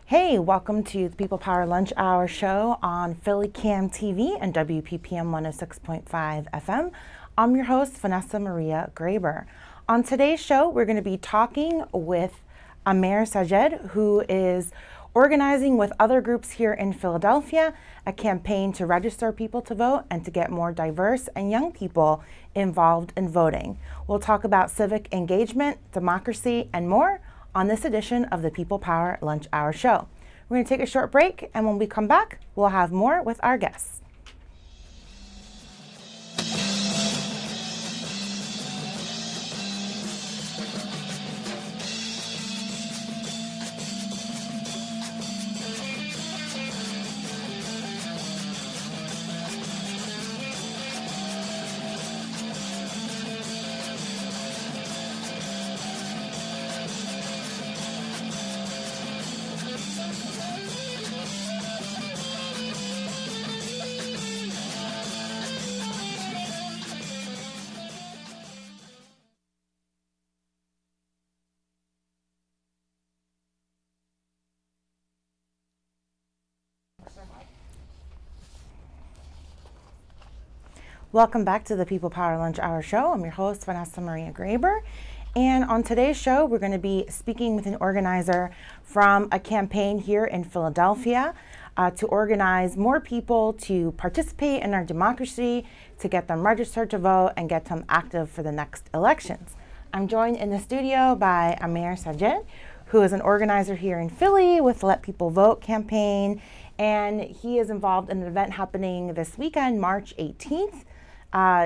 Hey, welcome to the People Power Lunch Hour show on PhillyCAM TV and WPPM 106.5 FM. I'm your host, Vanessa Maria Graber. On today's show, we're going to be talking with Amer Sajed, who is organizing with other groups here in Philadelphia a campaign to register people to vote and to get more diverse and young people involved in voting. We'll talk about civic engagement, democracy, and more on this edition of the People Power Lunch Hour show. We're going to take a short break, and when we come back, we'll have more with our guests. Welcome back to the People Power Lunch Hour show. I'm your host, Vanessa Maria Graber. And on today's show, we're going to be speaking with an organizer from a campaign here in Philadelphia to organize more people to participate in our democracy, to get them registered to vote, and get them active for the next elections. I'm joined in the studio by Amer Sajed, who is an organizer here in Philly with the Let People Vote campaign. And he is involved in an event happening this weekend, March 18th.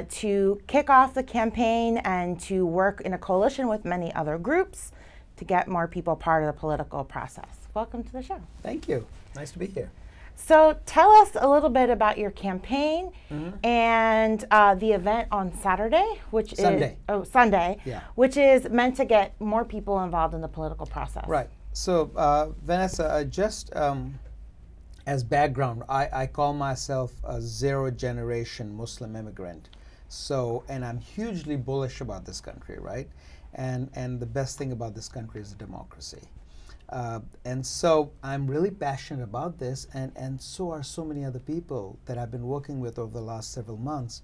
To kick off the campaign and to work in a coalition with many other groups to get more people part of the political process. Welcome to the show. Thank you. Nice to be here. So tell us a little bit about your campaign and the event on Saturday, which Sunday. Sunday, Yeah. which is meant to get more people involved in the political process. Right. So, Vanessa, just as background, I call myself a zero-generation Muslim immigrant. So, and I'm hugely bullish about this country, right? And the best thing about this country is democracy. And so I'm really passionate about this, and so are so many other people that I've been working with over the last several months.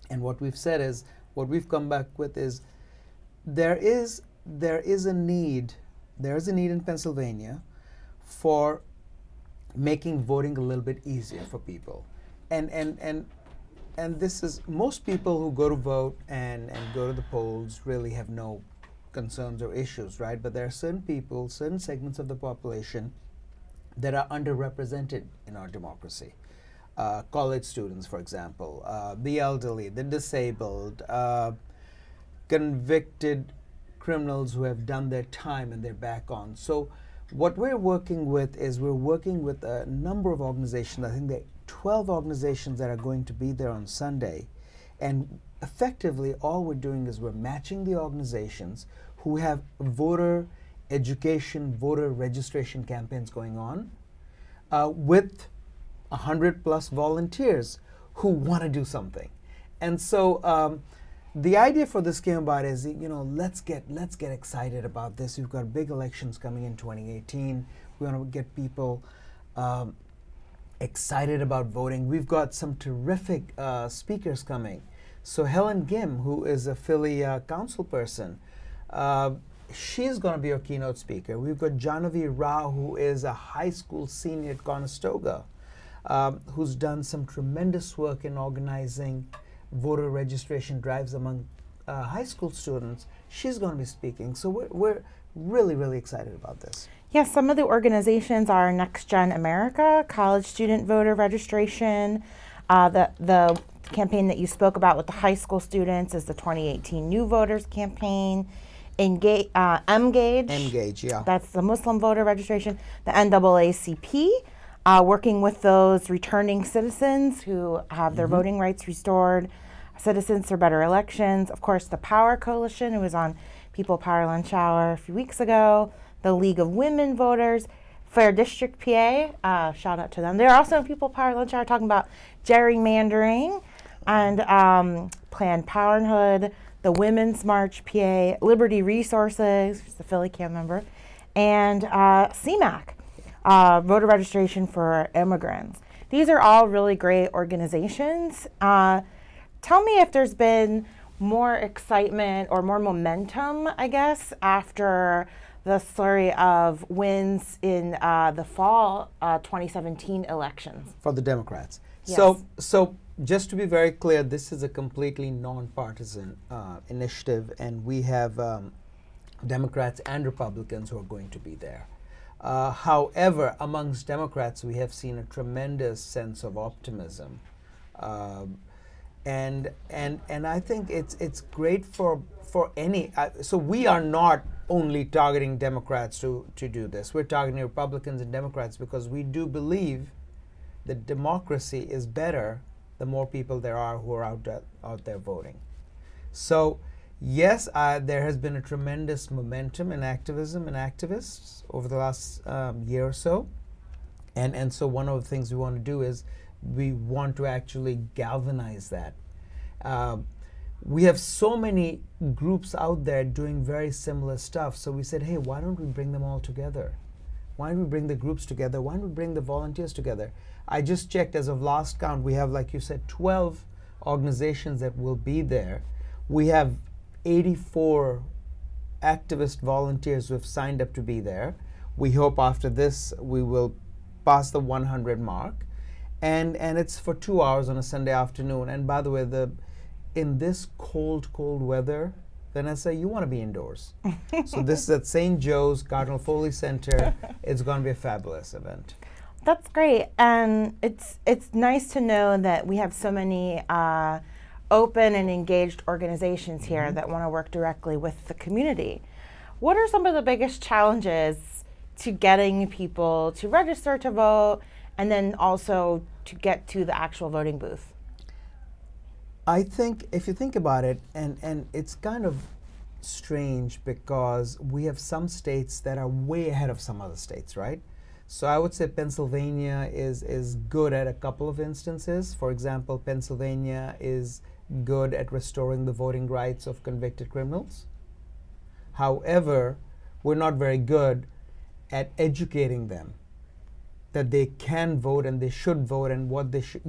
And what we've said is, what we've come back with is, there is a need in Pennsylvania for making voting a little bit easier for people. And this is, most people who go to vote and go to the polls really have no concerns or issues, right? But there are certain people, certain segments of the population that are underrepresented in our democracy. College students, for example, the elderly, the disabled, convicted criminals who have done their time and they're back on. So what we're working with is we're working with a number of organizations. I think there are 12 organizations that are going to be there on Sunday. And effectively, all we're doing is we're matching the organizations who have voter education, voter registration campaigns going on with 100+ volunteers who want to do something. And so the idea for this came about is, let's get excited about this. We've got big elections coming in 2018. We want to get people excited about voting. We've got some terrific speakers coming. So Helen Gim, who is a Philly council person, she's going to be our keynote speaker. We've got Janavi Rao, who is a high school senior at Conestoga, who's done some tremendous work in organizing voter registration drives among high school students. She's going to be speaking. So we're really, really excited about this. Yes, some of the organizations are Next Gen America, College Student Voter Registration. The campaign that you spoke about with the high school students is the 2018 New Voters Campaign. MGAGE. MGAGE, yeah. That's the Muslim Voter Registration. The NAACP, working with those returning citizens who have their voting rights restored, Citizens for Better Elections. Of course, the Power Coalition, who was on People Power Lunch Hour a few weeks ago. The League of Women Voters, Fair District PA, shout out to them. They're also in People Power Lunch Hour talking about gerrymandering and Planned Parenthood, the Women's March PA, Liberty Resources, the PhillyCAM member, and CMAC. voter registration for immigrants. These are all really great organizations. Tell me if there's been more excitement or more momentum, I guess, after the slurry of wins in the fall 2017 elections. For the Democrats. Yes. So just to be very clear, this is a completely nonpartisan initiative, and we have Democrats and Republicans who are going to be there. However, amongst Democrats, we have seen a tremendous sense of optimism, and I think it's great for any. So we are not only targeting Democrats to do this. We're targeting Republicans and Democrats because we do believe that democracy is better the more people there are who are out there voting. So yes, there has been a tremendous momentum in activism and activists over the last year or so. And so one of the things we want to do is we want to actually galvanize that. We have so many groups out there doing very similar stuff. So we said, hey, why don't we bring them all together? Why don't we bring the groups together? Why don't we bring the volunteers together? I just checked, as of last count, we have, like you said, 12 organizations that will be there. We have 84 activist volunteers who have signed up to be there. We hope after this we will pass the 100 mark. And it's for 2 hours on a Sunday afternoon. And by the way, in this cold weather, Vanessa, you want to be indoors. So this is at St. Joe's Cardinal Foley Center. It's going to be a fabulous event. That's great, and it's nice to know that we have so many open and engaged organizations here that want to work directly with the community. What are some of the biggest challenges to getting people to register to vote, and then also to get to the actual voting booth? I think if you think about it, and it's kind of strange because we have some states that are way ahead of some other states, right? So I would say Pennsylvania is good at a couple of instances. For example, Pennsylvania is good at restoring the voting rights of convicted criminals. However, we're not very good at educating them that they can vote and they should vote and what they should,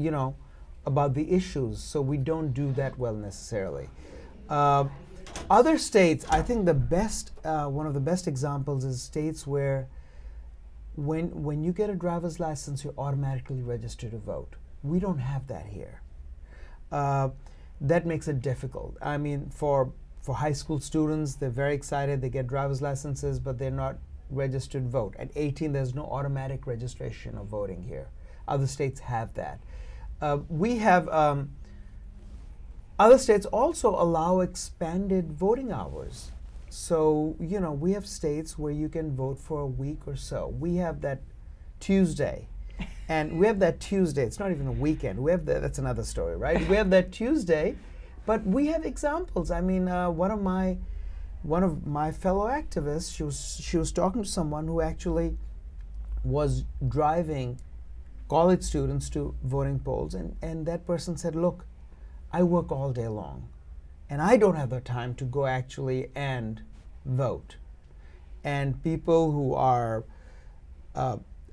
about the issues. So we don't do that well necessarily. Other states, I think one of the best examples is states where when you get a driver's license, you're automatically registered to vote. We don't have that here. That makes it difficult. I mean, for high school students, they're very excited. They get driver's licenses, but they're not registered to vote. At 18, there's no automatic registration of voting here. Other states have that. We have other states also allow expanded voting hours. So, we have states where you can vote for a week or so. We have that Tuesday. And we have that Tuesday. It's not even a weekend. We have that's another story, right? We have that Tuesday, but we have examples. I mean, one of my fellow activists, she was talking to someone who actually was driving college students to voting polls, and that person said, look, I work all day long, and I don't have the time to go actually and vote. And people who are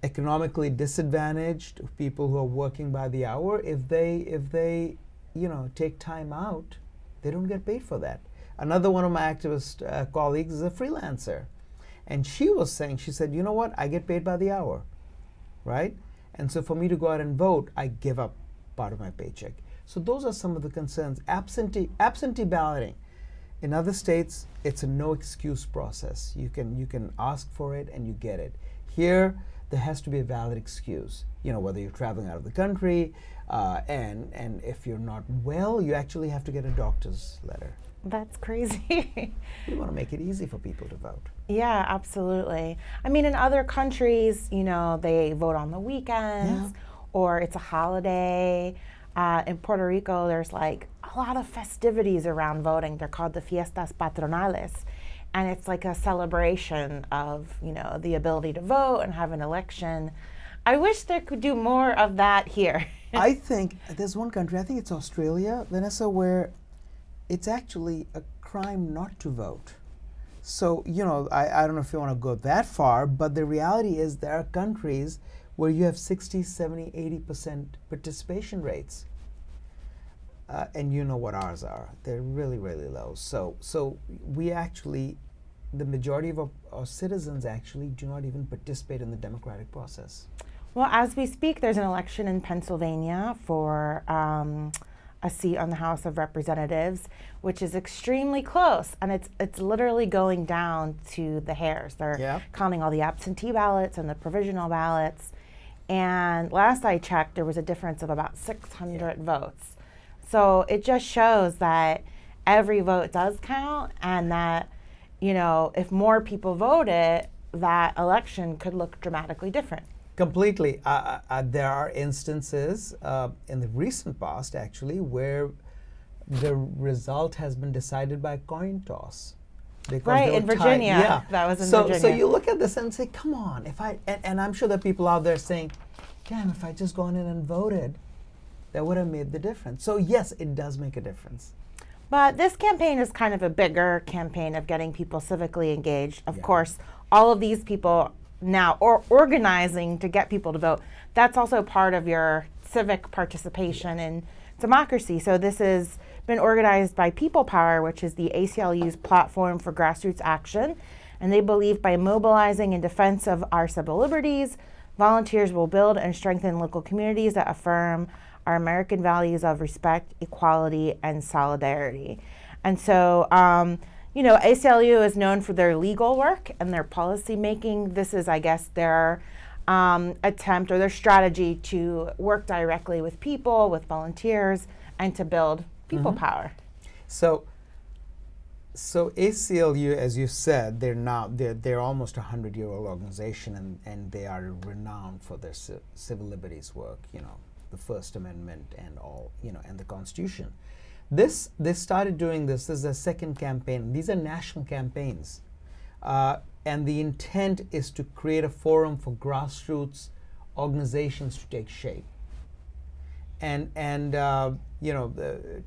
economically disadvantaged, people who are working by the hour, if they take time out, they don't get paid for that. Another one of my activist colleagues is a freelancer, and she said, you know what, I get paid by the hour, right? And so for me to go out and vote, I give up part of my paycheck. So those are some of the concerns. Absentee balloting. In other states, it's a no excuse process. You can ask for it and you get it. Here, there has to be a valid excuse. Whether you're traveling out of the country, and if you're not well, you actually have to get a doctor's letter. That's crazy. We want to make it easy for people to vote. Yeah, absolutely. I mean, in other countries, they vote on the weekends, or it's a holiday. In Puerto Rico, there's like a lot of festivities around voting. They're called the fiestas patronales. And it's like a celebration of, the ability to vote and have an election. I wish there could do more of that here. I think there's one country, I think it's Australia, Vanessa, where it's actually a crime not to vote. So, I don't know if you want to go that far, but the reality is there are countries where you have 60, 70, 80% participation rates. And you know what ours are. They're really, really low. So we actually, the majority of our citizens actually do not even participate in the democratic process. Well, as we speak, there's an election in Pennsylvania for a seat on the House of Representatives, which is extremely close, and it's literally going down to the hairs. They're counting all the absentee ballots and the provisional ballots, and last I checked, there was a difference of about 600 votes. So it just shows that every vote does count, and that, if more people voted, that election could look dramatically different. Completely. There are instances in the recent past, actually, where the result has been decided by coin toss. Right, in Virginia. Yeah. That was in Virginia. So you look at this and say, come on, and I'm sure there are people out there saying, damn, if I just gone in and voted, that would have made the difference. So yes, it does make a difference. But this campaign is kind of a bigger campaign of getting people civically engaged. Of course, all of these people now organizing to get people to vote, that's also part of your civic participation in democracy. So this has been organized by People Power, which is the ACLU's platform for grassroots action. And they believe by mobilizing in defense of our civil liberties, volunteers will build and strengthen local communities that affirm our American values of respect, equality, and solidarity. And so, ACLU is known for their legal work and their policy making. This is, I guess, their attempt or their strategy to work directly with people, with volunteers, and to build people power. So ACLU, as you said, they're almost a 100-year-old organization, and they are renowned for their civil liberties work. The First Amendment and all, and the Constitution. They started doing this. This is their second campaign. These are national campaigns. And the intent is to create a forum for grassroots organizations to take shape. And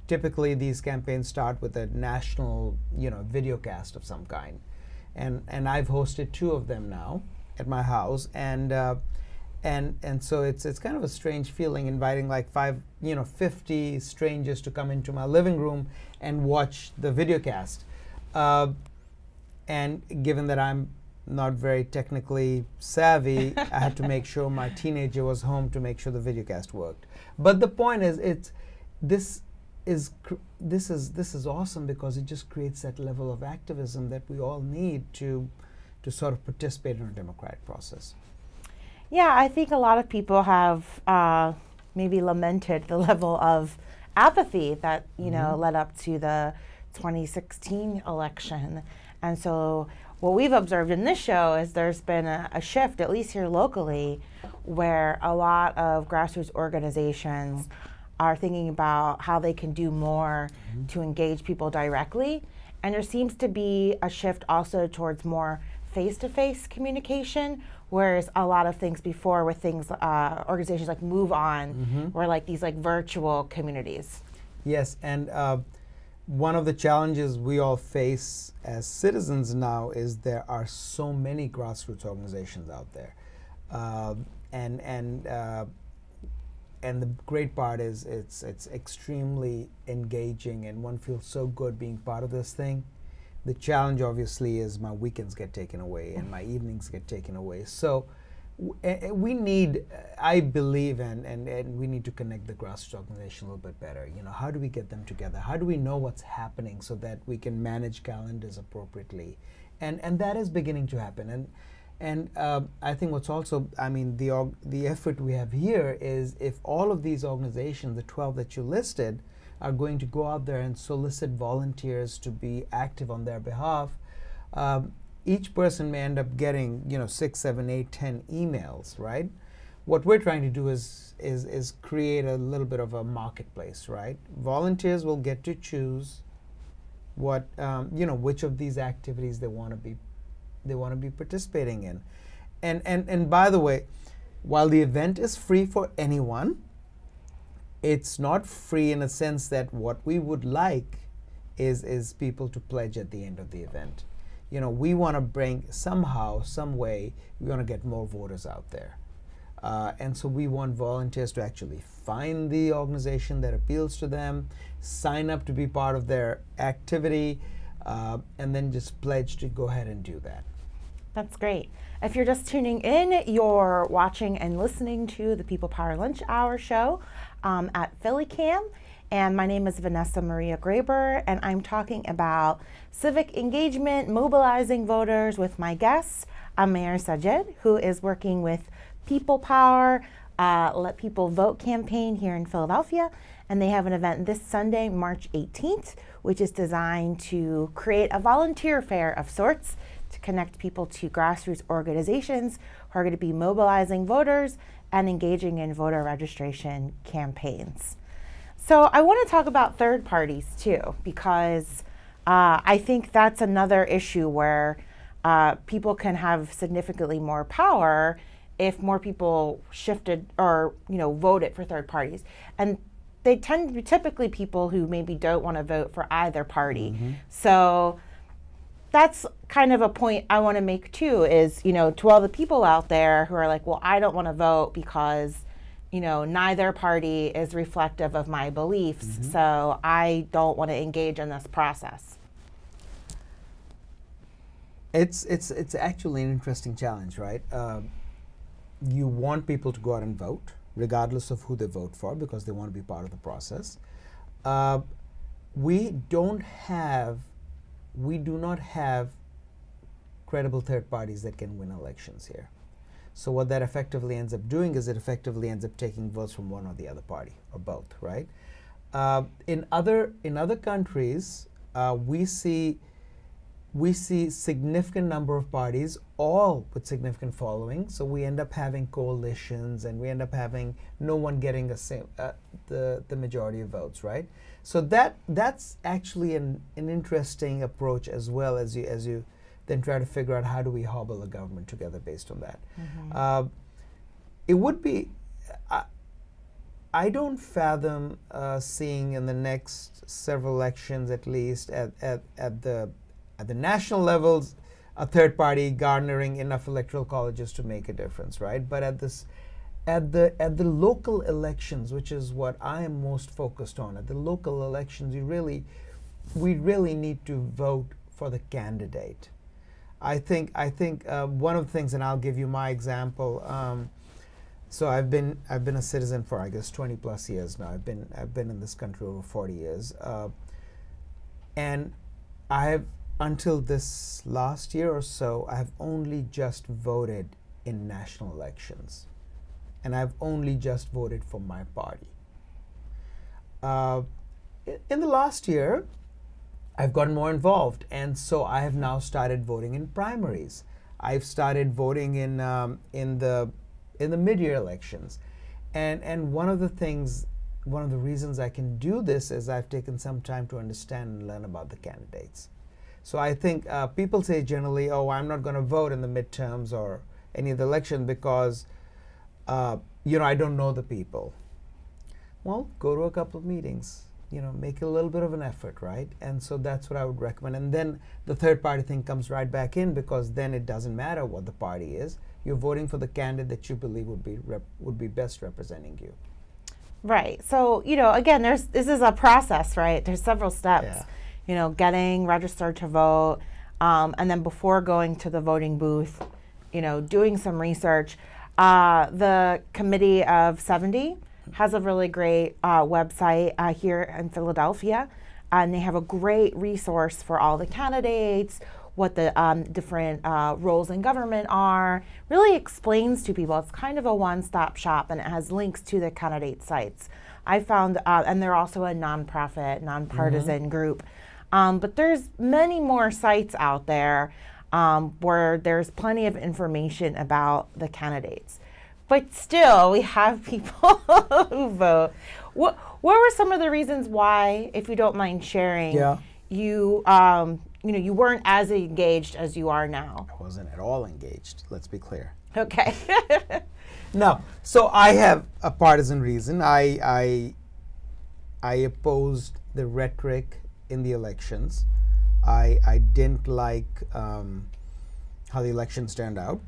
typically these campaigns start with a national, video cast of some kind. And I've hosted 2 of them now at my house. And so it's kind of a strange feeling inviting like 50 strangers to come into my living room and watch the videocast. And given that I'm not very technically savvy, I had to make sure my teenager was home to make sure the videocast worked. But the point is, this is awesome because it just creates that level of activism that we all need to sort of participate in a democratic process. Yeah, I think a lot of people have maybe lamented the level of apathy that led up to the 2016 election. And so what we've observed in this show is there's been a shift, at least here locally, where a lot of grassroots organizations are thinking about how they can do more to engage people directly. And there seems to be a shift also towards more face-to-face communication, whereas a lot of things before with things, organizations like Move On, were like these like virtual communities. Yes, and one of the challenges we all face as citizens now is there are so many grassroots organizations out there. And the great part is it's extremely engaging, and one feels so good being part of this thing. The challenge, obviously, is my weekends get taken away and my evenings get taken away. So we need, I believe, and we need to connect the grassroots organization a little bit better. How do we get them together? How do we know what's happening so that we can manage calendars appropriately? And that is beginning to happen. And I think what's also, the effort we have here is if all of these organizations, the 12 that you listed, are going to go out there and solicit volunteers to be active on their behalf, each person may end up getting 6, 7, 8, 10 emails, right? What we're trying to do is create a little bit of a marketplace, right? Volunteers will get to choose what which of these activities they want to be participating in, and by the way, while the event is free for anyone, it's not free in a sense that what we would like is people to pledge at the end of the event. we want to bring somehow, some way, we want to get more voters out there. And so we want volunteers to actually find the organization that appeals to them, sign up to be part of their activity, and then just pledge to go ahead and do that. That's great. If you're just tuning in, you're watching and listening to the People Power Lunch Hour show at PhillyCAM. And my name is Vanessa Maria Graber, and I'm talking about civic engagement, mobilizing voters with my guest, Amer Sajed, who is working with People Power, Let People Vote campaign here in Philadelphia. And they have an event this Sunday, March 18th, which is designed to create a volunteer fair of sorts to connect people to grassroots organizations who are going to be mobilizing voters and engaging in voter registration campaigns. So I want to talk about third parties too, because I think that's another issue where people can have significantly more power if more people shifted or voted for third parties. And they tend to be typically people who maybe don't want to vote for either party. Mm-hmm. So that's kind of a point I want to make too, is, to all the people out there who are like, well, I don't want to vote because, neither party is reflective of my beliefs, mm-hmm. so I don't want to engage in this process. It's actually an interesting challenge, right? You want people to go out and vote, regardless of who they vote for, because they want to be part of the process. We do not have credible third parties that can win elections here. So what that effectively ends up doing is it effectively ends up taking votes from one or the other party, or both, right? In other countries, we see significant number of parties, all with significant following. So we end up having coalitions, and we end up having no one getting the majority of votes, right? So that's actually an interesting approach, as well, as you then try to figure out how do we hobble a government together based on that. Mm-hmm. It would be, I don't fathom seeing in the next several elections, at least at the national levels, a third party garnering enough electoral colleges to make a difference, right? But at the local elections, which is what I am most focused on, at the local elections, we really need to vote for the candidate. I think one of the things, and I'll give you my example. So I've been a citizen for, I guess, 20 plus years now. I've been in this country over 40 years, and I have, until this last year or so, I have only just voted in national elections, and I've only just voted for my party. In the last year, I've gotten more involved, and so I have now started voting in primaries. I've started voting in the mid-year elections, and one of the reasons I can do this is I've taken some time to understand and learn about the candidates. So I think people say generally, oh, I'm not going to vote in the midterms or any of the election because I don't know the people. Well, go to a couple of meetings. Make a little bit of an effort, right? And so that's what I would recommend. And then the third party thing comes right back in, because then it doesn't matter what the party is. You're voting for the candidate that you believe would be best representing you. Right. So, again, this is a process, right? There's several steps. Yeah. Getting registered to vote, and then before going to the voting booth, doing some research. The Committee of 70 has a really great website here in Philadelphia, and they have a great resource for all the candidates, what the different roles in government are, really explains to people. It's kind of a one-stop shop, and it has links to the candidate sites. I found, and they're also a nonprofit, nonpartisan mm-hmm. group, but there's many more sites out there where there's plenty of information about the candidates. But still, we have people who vote. What were some of the reasons why, if you don't mind sharing, you you weren't as engaged as you are now? I wasn't at all engaged. Let's be clear. Okay. No. So I have a partisan reason. I opposed the rhetoric in the elections I didn't like how the elections turned out.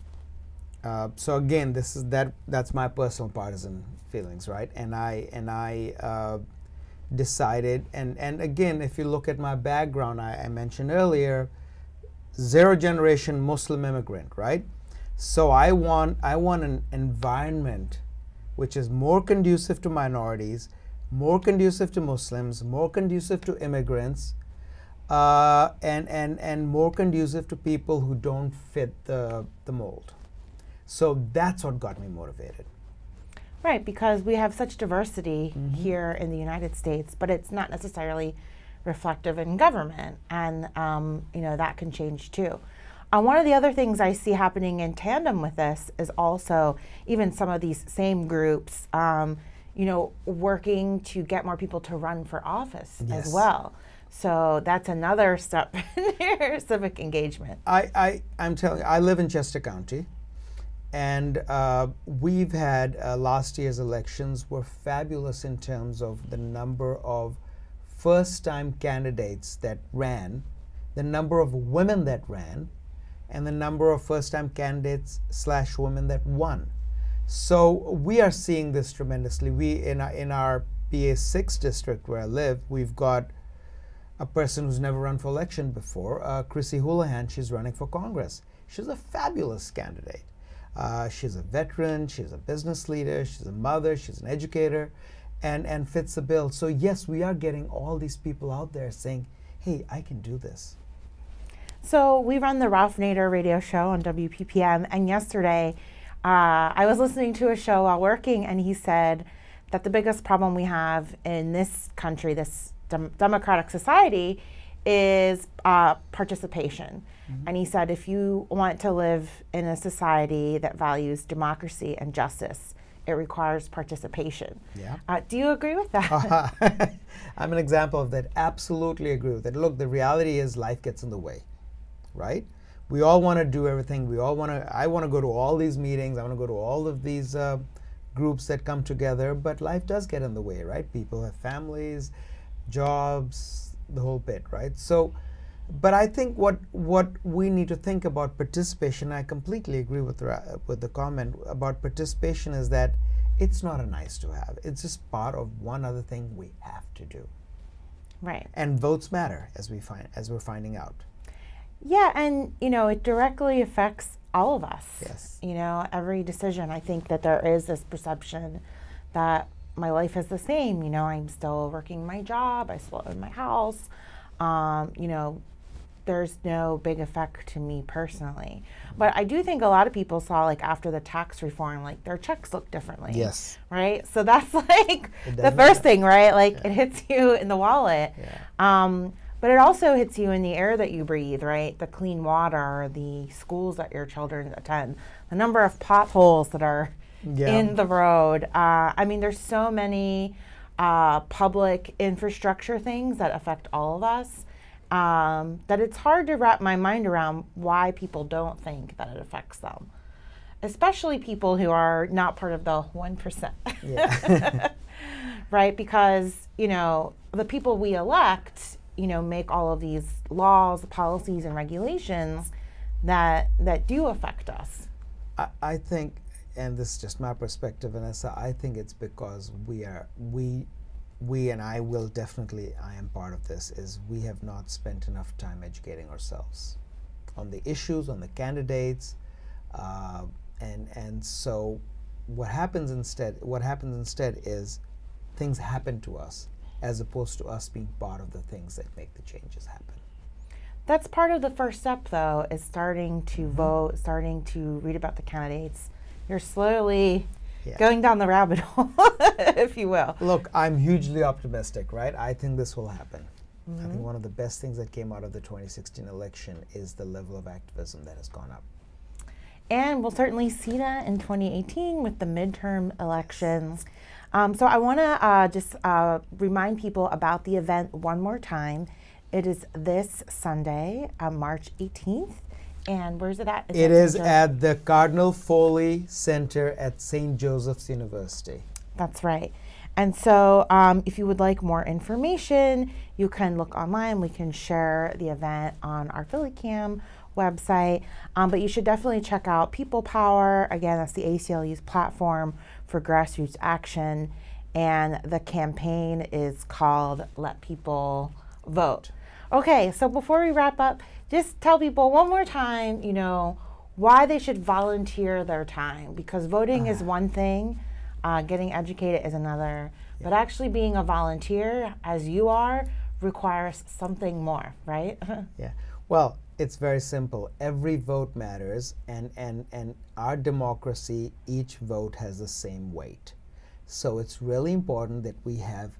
So again, that's my personal partisan feelings, right? And I decided, and again, if you look at my background, I mentioned earlier, zero generation Muslim immigrant, right? So I want an environment which is more conducive to minorities, more conducive to Muslims, more conducive to immigrants, and more conducive to people who don't fit the mold. So that's what got me motivated. Right, because we have such diversity here in the United States, but it's not necessarily reflective in government, and that can change too. One of the other things I see happening in tandem with this is also even some of these same groups, working to get more people to run for office as well. So that's another step in your civic engagement. I'm telling you, I live in Chester County, and we've had last year's elections were fabulous in terms of the number of first-time candidates that ran, the number of women that ran, and the number of first-time candidates / women that won. So we are seeing this tremendously. We in our PA6 district where I live, we've got a person who's never run for election before, Chrissy Houlihan. She's running for Congress. She's a fabulous candidate. She's a veteran. She's a business leader. She's a mother. She's an educator, and fits the bill. So yes, we are getting all these people out there saying, "Hey, I can do this." So we run the Ralph Nader radio show on WPPM, and yesterday I was listening to a show while working, and he said that the biggest problem we have in this country, this democratic society, is participation. And he said if you want to live in a society that values democracy and justice, it requires participation. Yeah. Do you agree with that? I'm an example of that. Absolutely agree with that. Look, the reality is life gets in the way. Right? We all want to do everything. I want to go to all these meetings. I want to go to all of these groups that come together, but life does get in the way, right? People have families, jobs, the whole bit, right? So, but I think what we need to think about participation, I completely agree with the comment about participation, is that it's not a nice to have. It's just part of one other thing we have to do. Right. And votes matter, as we're finding out. Yeah, and it directly affects all of us. Yes. Every decision. I think that there is this perception that my life is the same. I'm still working my job. I still own my house. There's no big effect to me personally. But I do think a lot of people saw, like, after the tax reform, like, their checks look differently. Yes. Right? So that's like the first thing, right? Like, it hits you in the wallet. Yeah. But it also hits you in the air that you breathe, right? The clean water, the schools that your children attend, the number of potholes that are in the road. There's so many public infrastructure things that affect all of us that it's hard to wrap my mind around why people don't think that it affects them, especially people who are not part of the 1%. Yeah. Right? Because, the people we elect, make all of these laws, policies, and regulations that do affect us. I think, and this is just my perspective, Vanessa, I think it's because we and I am part of this, is we have not spent enough time educating ourselves on the issues, on the candidates, and so what happens instead is things happen to us, as opposed to us being part of the things that make the changes happen. That's part of the first step, though, is starting to vote, starting to read about the candidates. You're slowly going down the rabbit hole, if you will. Look, I'm hugely optimistic, right? I think this will happen. I think one of the best things that came out of the 2016 election is the level of activism that has gone up. And we'll certainly see that in 2018 with the midterm elections. So I want to just remind people about the event one more time. It is this Sunday, March 18th. And where's it at? It is at the Cardinal Foley Center at St. Joseph's University. That's right. And so if you would like more information, you can look online. We can share the event on our PhillyCAM website. But you should definitely check out People Power. Again, that's the ACLU's platform for grassroots action. And the campaign is called Let People Vote. Okay, so before we wrap up, just tell people one more time, why they should volunteer their time, because voting is one thing, getting educated is another, but actually being a volunteer, as you are, requires something more, right? Yeah. Well, it's very simple. Every vote matters, and our democracy, each vote has the same weight. So it's really important that we have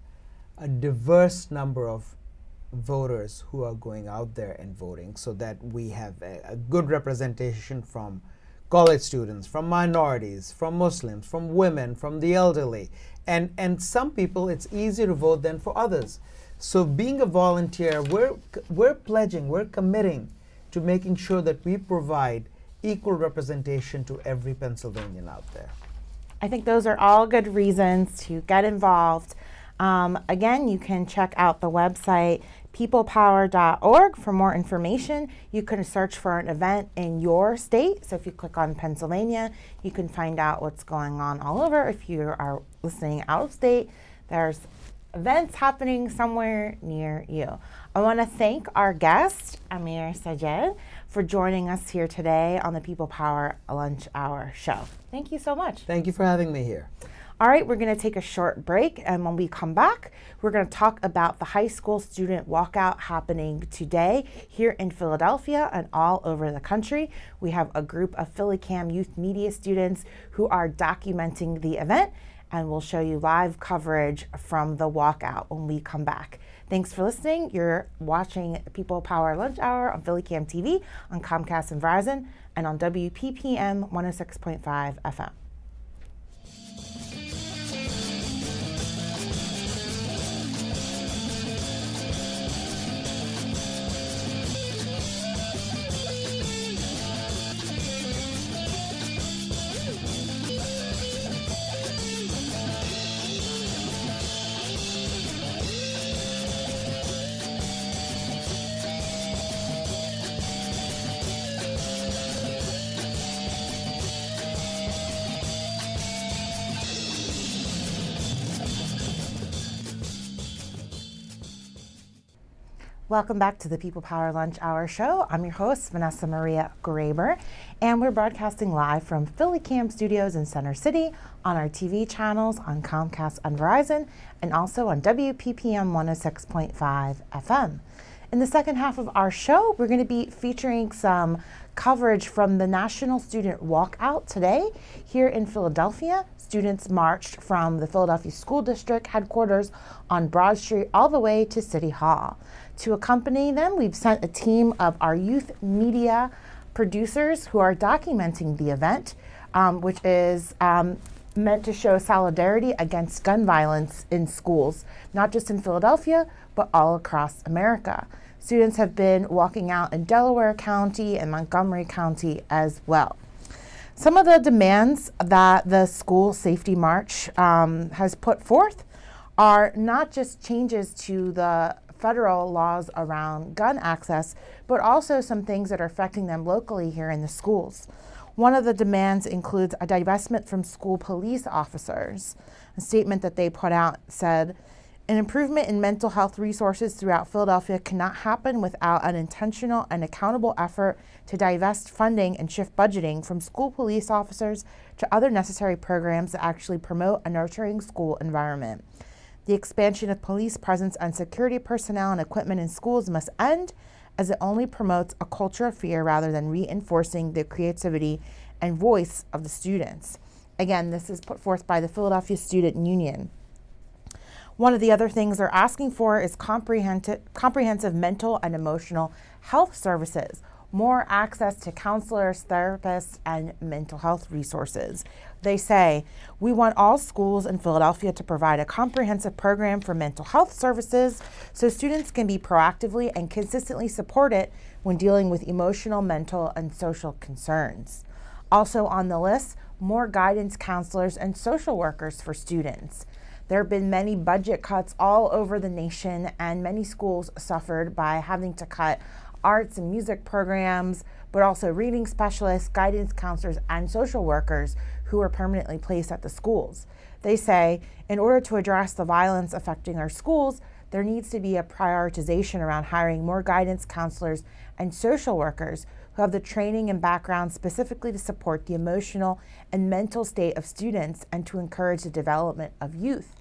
a diverse number of voters who are going out there and voting, so that we have a good representation from college students, from minorities, from Muslims, from women, from the elderly. And some people, it's easier to vote than for others. So being a volunteer, we're pledging, we're committing to making sure that we provide equal representation to every Pennsylvanian out there. I think those are all good reasons to get involved. Again, you can check out the website peoplepower.org for more information. You can search for an event in your state. So if you click on Pennsylvania, you can find out what's going on all over. If you are listening out of state, there's events happening somewhere near you. I want to thank our guest, Amer Sajed, for joining us here today on the People Power Lunch Hour show. Thank you so much. Thank you for having me here. All right, we're going to take a short break, and when we come back, we're going to talk about the high school student walkout happening today here in Philadelphia and all over the country. We have a group of PhillyCAM Youth Media students who are documenting the event, and we'll show you live coverage from the walkout when we come back. Thanks for listening. You're watching People Power Lunch Hour on PhillyCAM TV, on Comcast and Verizon, and on WPPM 106.5 FM. Welcome back to the People Power Lunch Hour show. I'm your host, Vanessa Maria Graber, and we're broadcasting live from PhillyCAM Studios in Center City on our TV channels on Comcast and Verizon, and also on WPPM 106.5 FM. In the second half of our show, we're going to be featuring some coverage from the National Student Walkout today here in Philadelphia. Students marched from the Philadelphia School District headquarters on Broad Street all the way to City Hall. To accompany them, we've sent a team of our youth media producers who are documenting the event, which is meant to show solidarity against gun violence in schools, not just in Philadelphia, but all across America. Students have been walking out in Delaware County and Montgomery County as well. Some of the demands that the school safety march has put forth are not just changes to the federal laws around gun access, but also some things that are affecting them locally here in the schools. One of the demands includes a divestment from school police officers. A statement that they put out said, "An improvement in mental health resources throughout Philadelphia cannot happen without an intentional and accountable effort to divest funding and shift budgeting from school police officers to other necessary programs that actually promote a nurturing school environment. The expansion of police presence and security personnel and equipment in schools must end, as it only promotes a culture of fear rather than reinforcing the creativity and voice of the students." Again, this is put forth by the Philadelphia Student Union. One of the other things they're asking for is comprehensive mental and emotional health services, more access to counselors, therapists, and mental health resources. They say, "We want all schools in Philadelphia to provide a comprehensive program for mental health services so students can be proactively and consistently supported when dealing with emotional, mental, and social concerns." Also on the list, more guidance counselors and social workers for students. There have been many budget cuts all over the nation, and many schools suffered by having to cut arts and music programs, but also reading specialists, guidance counselors, and social workers who are permanently placed at the schools. They say, in order to address the violence affecting our schools, there needs to be a prioritization around hiring more guidance counselors and social workers who have the training and background specifically to support the emotional and mental state of students and to encourage the development of youth.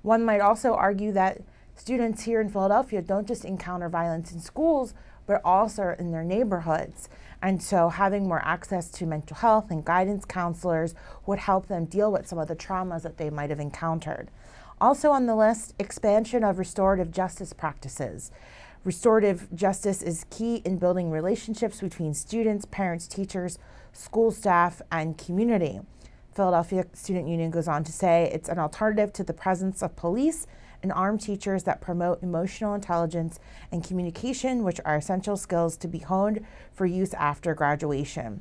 One might also argue that students here in Philadelphia don't just encounter violence in schools, but also in their neighborhoods. And so having more access to mental health and guidance counselors would help them deal with some of the traumas that they might have encountered. Also on the list, expansion of restorative justice practices. Restorative justice is key in building relationships between students, parents, teachers, school staff, and community. Philadelphia Student Union goes on to say it's an alternative to the presence of police and armed teachers that promote emotional intelligence and communication, which are essential skills to be honed for use after graduation.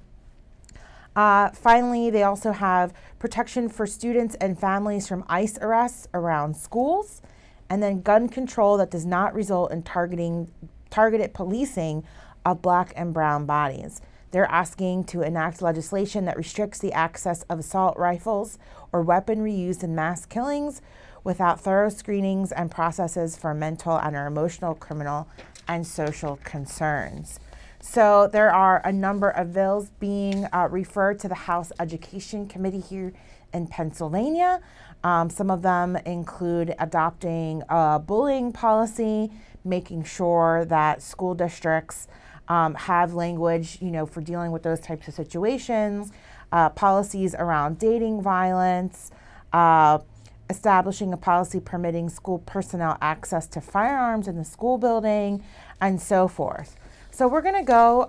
Finally, they also have protection for students and families from ICE arrests around schools, and then gun control that does not result in targeted policing of Black and brown bodies. They're asking to enact legislation that restricts the access of assault rifles or weaponry used in mass killings without thorough screenings and processes for mental and or emotional, criminal, and social concerns. So there are a number of bills being referred to the House Education Committee here in Pennsylvania. Some of them include adopting a bullying policy, making sure that school districts have language, for dealing with those types of situations, policies around dating violence, establishing a policy permitting school personnel access to firearms in the school building, and so forth. So we're going to go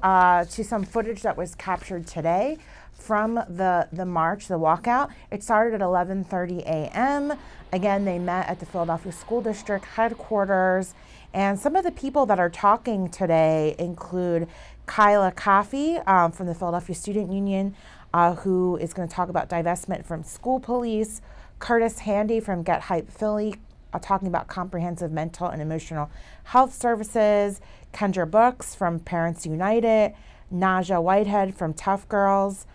to some footage that was captured today from the march, the walkout. It started at 11:30 a.m. Again, they met at the Philadelphia School District headquarters. And some of the people that are talking today include Kyla Coffey from the Philadelphia Student Union, who is going to talk about divestment from school police, Curtis Handy from Get Hype Philly, talking about comprehensive mental and emotional health services, Kendra Brooks from Parents United, Naja Whitehead from Tough Girls,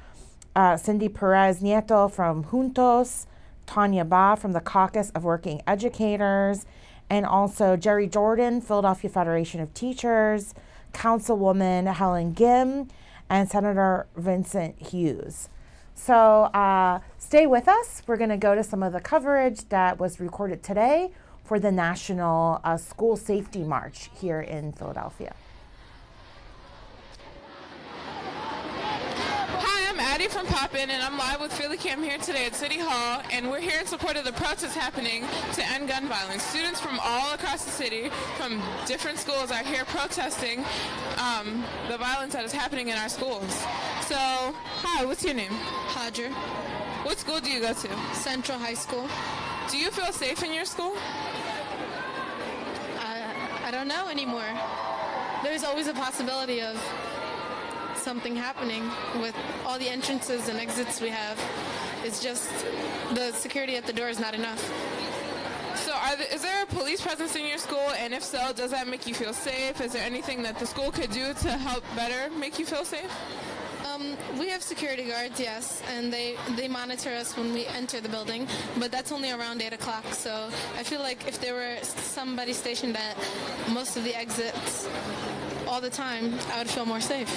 Cindy Perez Nieto from Juntos, Tanya Ba from the Caucus of Working Educators, and also Jerry Jordan, Philadelphia Federation of Teachers, Councilwoman Helen Gim, and Senator Vincent Hughes. So stay with us. We're going to go to some of the coverage that was recorded today for the National School Safety March here in Philadelphia. Hi, I'm Addie from Poppin', and I'm live with PhillyCAM here today at City Hall, and we're here in support of the protest happening to end gun violence. Students from all across the city, from different schools, are here protesting the violence that is happening in our schools. So, hi, what's your name? Hajar. What school do you go to? Central High School. Do you feel safe in your school? I don't know anymore. There's always a possibility of something happening with all the entrances and exits we have. It's just the security at the door is not enough. So is there a police presence in your school? And if so, does that make you feel safe? Is there anything that the school could do to help better make you feel safe? We have security guards, yes, and they monitor us when we enter the building, but that's only around 8 o'clock, so I feel like if there were somebody stationed at most of the exits all the time, I would feel more safe.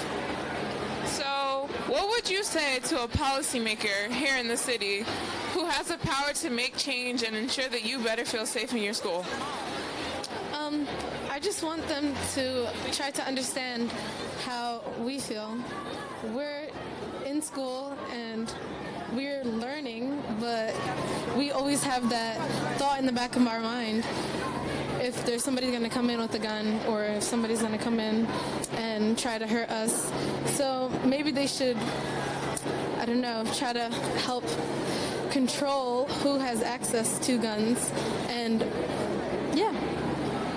So what would you say to a policymaker here in the city who has the power to make change and ensure that you better feel safe in your school? I just want them to try to understand how we feel. We're in school and we're learning, but we always have that thought in the back of our mind. If there's somebody going to come in with a gun, or if somebody's going to come in and try to hurt us. So maybe they should, I don't know, try to help control who has access to guns. And yeah.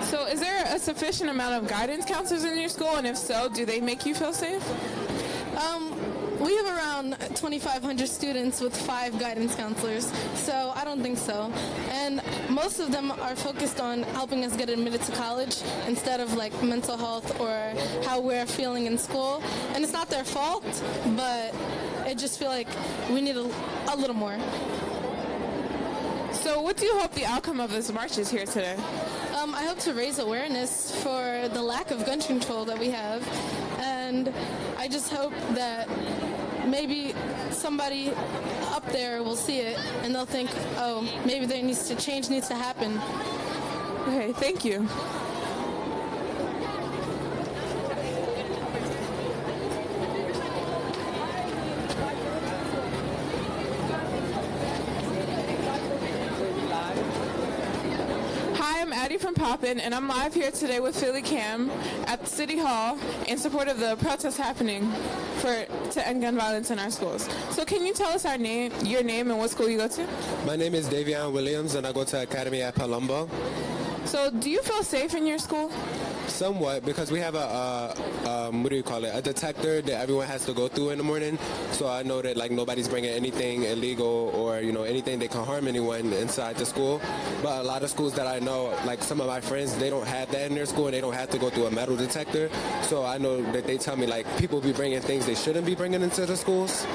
So is there a sufficient amount of guidance counselors in your school? And if so, do they make you feel safe? We have around 2,500 students with 5 guidance counselors, so I don't think so. And most of them are focused on helping us get admitted to college instead of like mental health or how we're feeling in school. And it's not their fault, but I just feel like we need a little more. So what do you hope the outcome of this march is here today? I hope to raise awareness for the lack of gun control that we have, and I just hope that maybe somebody up there will see it and they'll think, oh, maybe change needs to happen. Okay, thank you. From Poppin, and I'm live here today with PhillyCAM at City Hall in support of the protests happening to end gun violence in our schools. So can you tell us your name and what school you go to? My name is Davion Williams, and I go to Academy at Palumbo. So do you feel safe in your school? Somewhat, because we have a detector that everyone has to go through in the morning. So I know that like nobody's bringing anything illegal or anything that can harm anyone inside the school. But a lot of schools that I know, like some of my friends, they don't have that in their school and they don't have to go through a metal detector. So I know that they tell me like people be bringing things they shouldn't be bringing into the schools.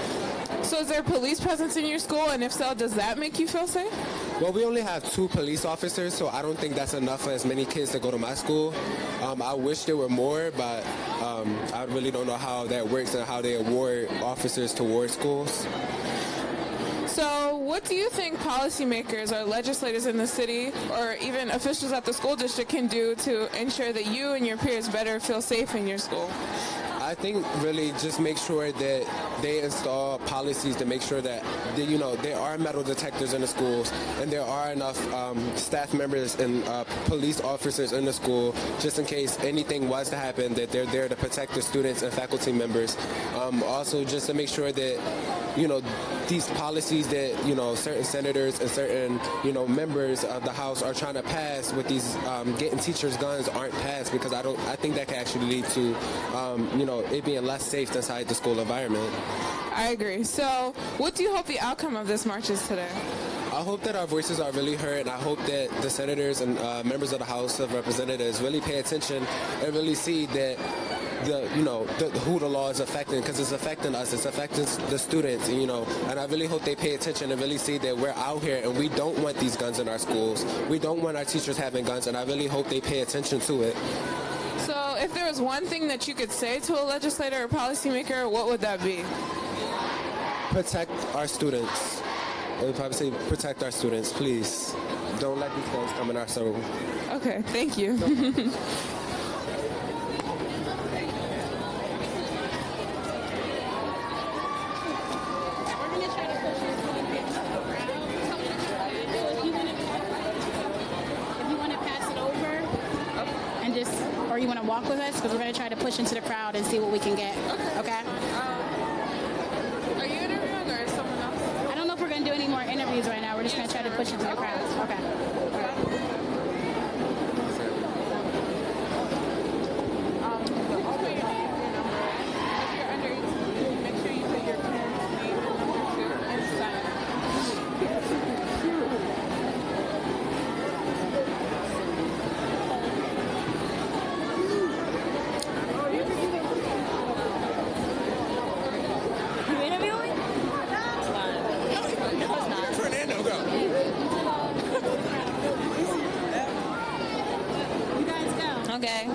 So is there police presence in your school, and if so, does that make you feel safe? Well, we only have 2 police officers, so I don't think that's enough for as many kids to go to my school. I wish there were more, but I really don't know how that works and how they award officers toward schools. So what do you think policymakers or legislators in the city or even officials at the school district can do to ensure that you and your peers better feel safe in your school? I think really just make sure that they install policies to make sure that there are metal detectors in the schools and there are enough staff members and police officers in the school just in case anything was to happen, that they're there to protect the students and faculty members. Also just to make sure that these policies that certain senators and certain members of the House are trying to pass with these getting teachers guns aren't passed, because I think that can actually lead to it being less safe inside the school environment. I agree. So what do you hope the outcome of this march is today? I hope that our voices are really heard, and I hope that the senators and members of the House of Representatives really pay attention and really see that who the law is affecting, because it's affecting us, it's affecting the students, and I really hope they pay attention and really see that we're out here and we don't want these guns in our schools. We don't want our teachers having guns, and I really hope they pay attention to it. So if there was one thing that you could say to a legislator or policymaker, what would that be? Protect our students. I would probably say protect our students, please. Don't let these guns come in our school. Okay, thank you. Or you want to walk with us, because we're going to try to push into the crowd and see what we can get. Okay? Are you interviewing or is someone else? I don't know if we're going to do any more interviews right now. We're just going to try to push into the crowd. Okay. Okay.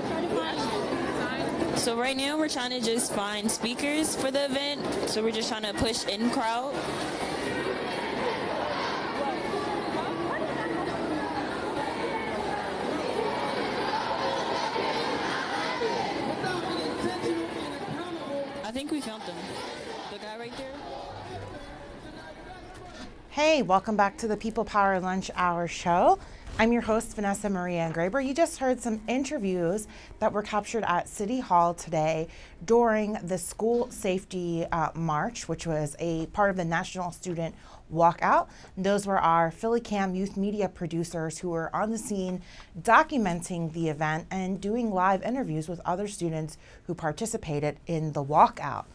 So right now we're trying to just find speakers for the event. So we're just trying to push in crowd. I think we found them. The guy right there. Hey, welcome back to the People Power Lunch Hour show. I'm your host, Vanessa Maria Graber. You just heard some interviews that were captured at City Hall today during the school safety march, which was a part of the National Student Walkout. And those were our PhillyCAM Youth Media producers who were on the scene documenting the event and doing live interviews with other students who participated in the walkout.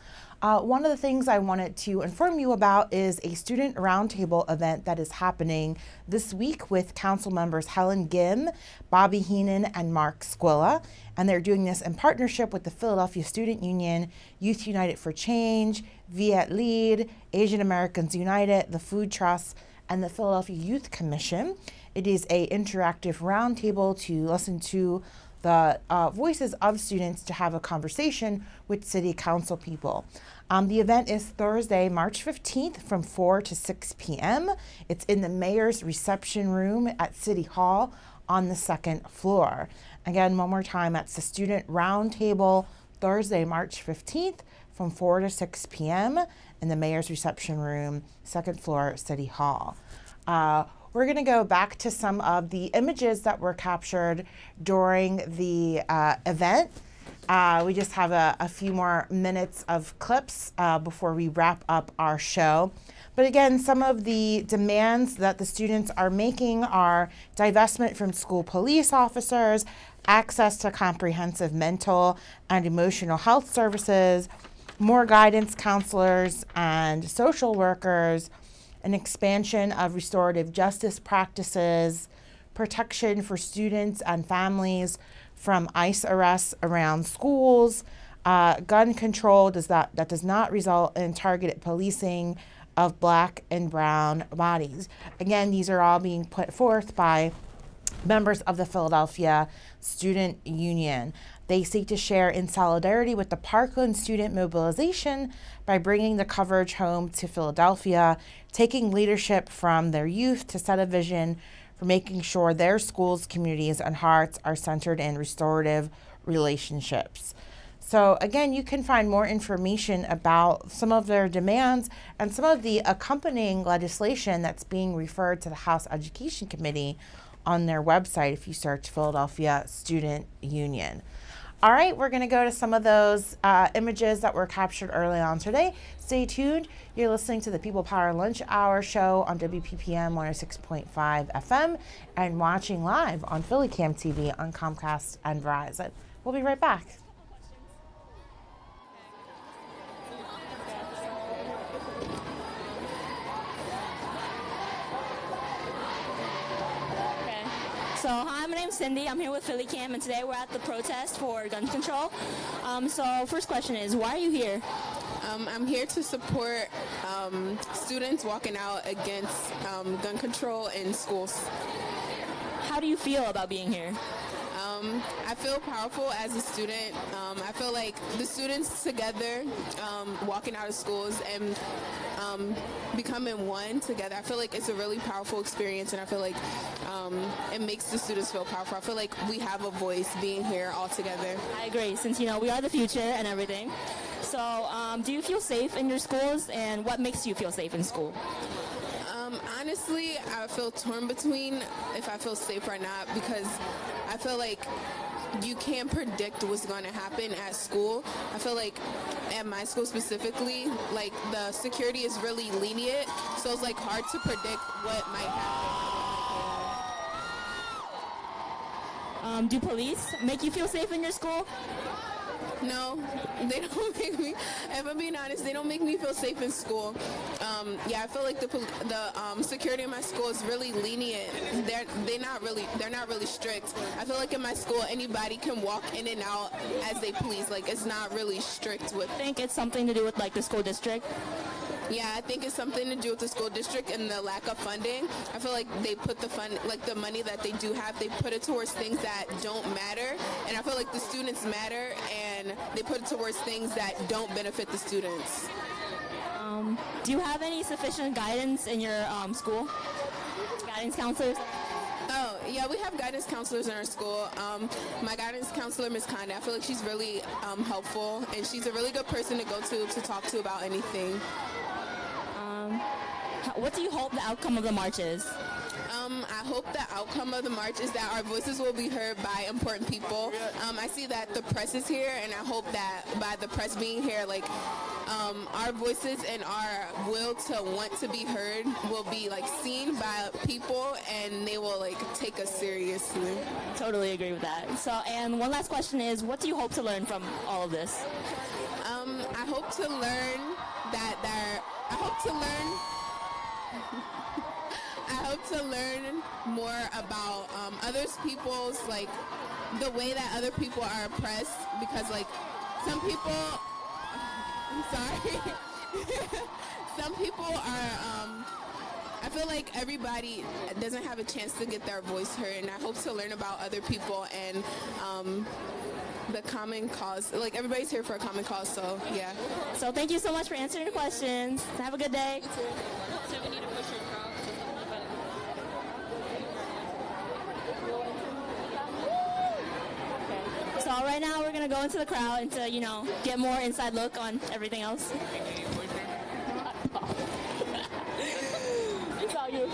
One of the things I wanted to inform you about is a student roundtable event that is happening this week with council members Helen Gim, Bobby Heenan, and Mark Squilla. And they're doing this in partnership with the Philadelphia Student Union, Youth United for Change, Viet Lead, Asian Americans United, the Food Trust, and the Philadelphia Youth Commission. It is an interactive roundtable to listen to the voices of students to have a conversation with city council people. The event is Thursday, March 15th from 4 to 6 p.m. It's in the mayor's reception room at City Hall on the second floor. Again, one more time, that's the student roundtable Thursday, March 15th from 4 to 6 p.m. in the mayor's reception room, second floor, City Hall. We're going to go back to some of the images that were captured during the event. We just have a few more minutes of clips before we wrap up our show. But again, some of the demands that the students are making are divestment from school police officers, access to comprehensive mental and emotional health services, more guidance counselors and social workers, an expansion of restorative justice practices, protection for students and families from ICE arrests around schools, gun control that does not result in targeted policing of Black and brown bodies. Again, these are all being put forth by members of the Philadelphia Student Union. They seek to share in solidarity with the Parkland student mobilization by bringing the coverage home to Philadelphia, taking leadership from their youth to set a vision for making sure their schools, communities, and hearts are centered in restorative relationships. So again, you can find more information about some of their demands and some of the accompanying legislation that's being referred to the House Education Committee on their website if you search Philadelphia Student Union. All right, we're going to go to some of those images that were captured early on today. Stay tuned. You're listening to the People Power Lunch Hour show on WPPM 106.5 FM and watching live on PhillyCAM TV on Comcast and Verizon. We'll be right back. So hi, my name's Cindy. I'm here with PhillyCAM, and today we're at the protest for gun control. So first question is, why are you here? I'm here to support students walking out against gun control in schools. How do you feel about being here? I feel powerful as a student. I feel like the students together walking out of schools and becoming one together, I feel like it's a really powerful experience, and I feel like it makes the students feel powerful. I feel like we have a voice being here all together. I agree, since we are the future and everything. So do you feel safe in your schools, and what makes you feel safe in school? Honestly, I feel torn between if I feel safe or not, because I feel like you can't predict what's going to happen at school. I feel like at my school specifically, like the security is really lenient, so it's like hard to predict what might happen. Do police make you feel safe in your school? No, they don't make me. If I'm being honest, they don't make me feel safe in school. I feel like the security in my school is really lenient. They're not really strict. I feel like in my school, anybody can walk in and out as they please. Like, it's not really strict with. I think it's something to do with like the school district. Yeah, I think it's something to do with the school district and the lack of funding. I feel like they put the money that they do have, they put it towards things that don't matter. And I feel like the students matter, and they put it towards things that don't benefit the students. Do you have any sufficient guidance in your school? Guidance counselors? Oh, yeah, we have guidance counselors in our school. My guidance counselor, Ms. Conde, I feel like she's really helpful, and she's a really good person to go to talk to about anything. What do you hope the outcome of the march is? I hope the outcome of the march is that our voices will be heard by important people. I see that the press is here, and I hope that by the press being here, like, our voices and our will to want to be heard will be like seen by people, and they will like take us seriously. Totally agree with that. So, and one last question is, what do you hope to learn from all of this? I hope hope to learn I hope to learn more about others people's, like, the way that other people are oppressed, because, like, some people, I'm sorry, some people are, I feel like everybody doesn't have a chance to get their voice heard, and I hope to learn about other people and the common cause. Like, everybody's here for a common cause, so yeah. So thank you so much for answering the questions. Have a good day. So right now we're going to go into the crowd and to, get more inside look on everything else. It's all you.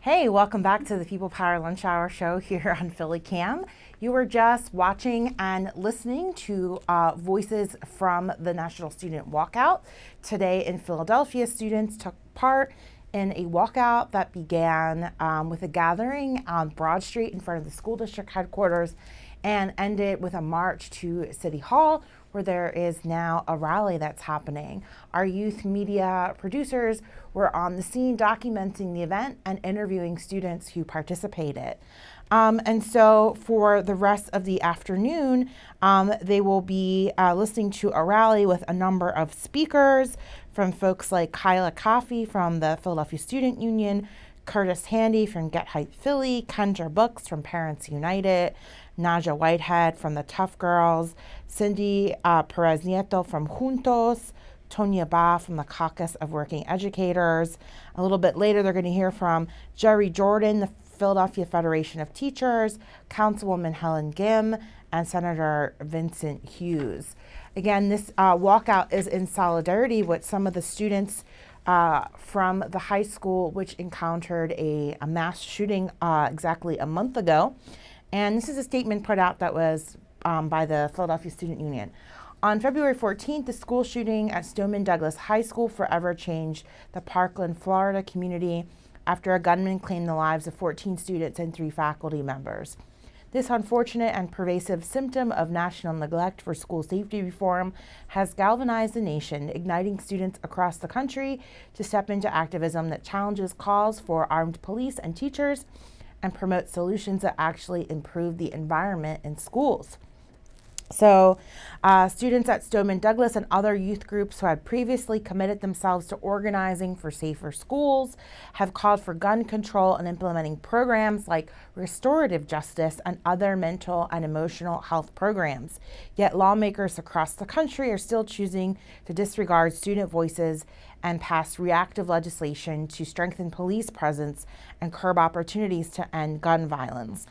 Hey, welcome back to the People Power Lunch Hour show here on PhillyCAM. You were just watching and listening to voices from the National Student Walkout. Today in Philadelphia, students took part in a walkout that began with a gathering on Broad Street in front of the school district headquarters and ended with a march to City Hall, where there is now a rally that's happening. Our youth media producers were on the scene documenting the event and interviewing students who participated. And so for the rest of the afternoon, they will be listening to a rally with a number of speakers from folks like Kyla Coffey from the Philadelphia Student Union, Curtis Handy from Get Hype Philly, Kendra Books from Parents United, Naja Whitehead from the Tough Girls, Cindy Perez Nieto from Juntos, Tonya Ba from the Caucus of Working Educators. A little bit later, they're going to hear from Jerry Jordan, the Philadelphia Federation of Teachers, Councilwoman Helen Gim, and Senator Vincent Hughes. Again, this walkout is in solidarity with some of the students from the high school which encountered a mass shooting exactly a month ago. And this is a statement put out that was by the Philadelphia Student Union. On February 14th, the school shooting at Stoneman Douglas High School forever changed the Parkland, Florida community after a gunman claimed the lives of 14 students and 3 faculty members. This unfortunate and pervasive symptom of national neglect for school safety reform has galvanized the nation, igniting students across the country to step into activism that challenges calls for armed police and teachers and promotes solutions that actually improve the environment in schools. So students at Stoneman Douglas and other youth groups who had previously committed themselves to organizing for safer schools have called for gun control and implementing programs like restorative justice and other mental and emotional health programs. Yet lawmakers across the country are still choosing to disregard student voices and pass reactive legislation to strengthen police presence and curb opportunities to end gun violence.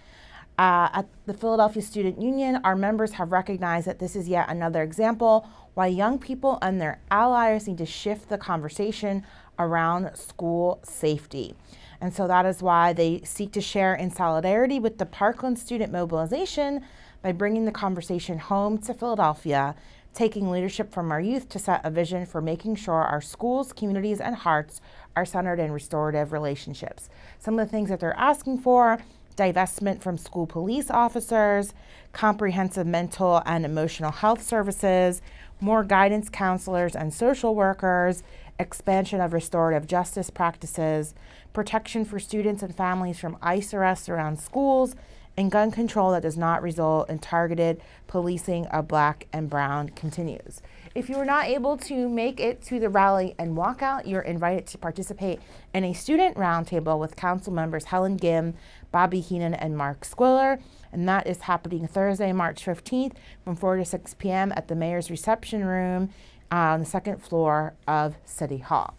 At the Philadelphia Student Union, our members have recognized that this is yet another example why young people and their allies need to shift the conversation around school safety. And so that is why they seek to share in solidarity with the Parkland student mobilization by bringing the conversation home to Philadelphia, taking leadership from our youth to set a vision for making sure our schools, communities, and hearts are centered in restorative relationships. Some of the things that they're asking for: divestment from school police officers, comprehensive mental and emotional health services, more guidance counselors and social workers, expansion of restorative justice practices, protection for students and families from ICE arrests around schools, and gun control that does not result in targeted policing of Black and Brown continues. If you were not able to make it to the rally and walkout, you're invited to participate in a student roundtable with council members Helen Gim, Bobby Heenan, and Mark Squiller. And that is happening Thursday, March 15th from 4 to 6 p.m. at the Mayor's Reception Room on the second floor of City Hall.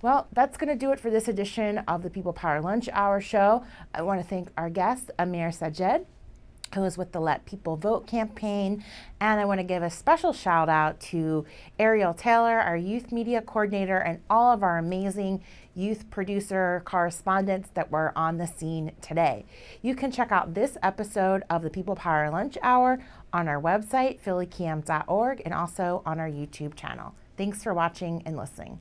Well, that's going to do it for this edition of the People Power Lunch Hour show. I want to thank our guest, Amer Sajed, who is with the Let People Vote campaign. And I want to give a special shout out to Ariel Taylor, our youth media coordinator, and all of our amazing youth producer correspondents that were on the scene today. You can check out this episode of the People Power Lunch Hour on our website, phillycam.org, and also on our YouTube channel. Thanks for watching and listening.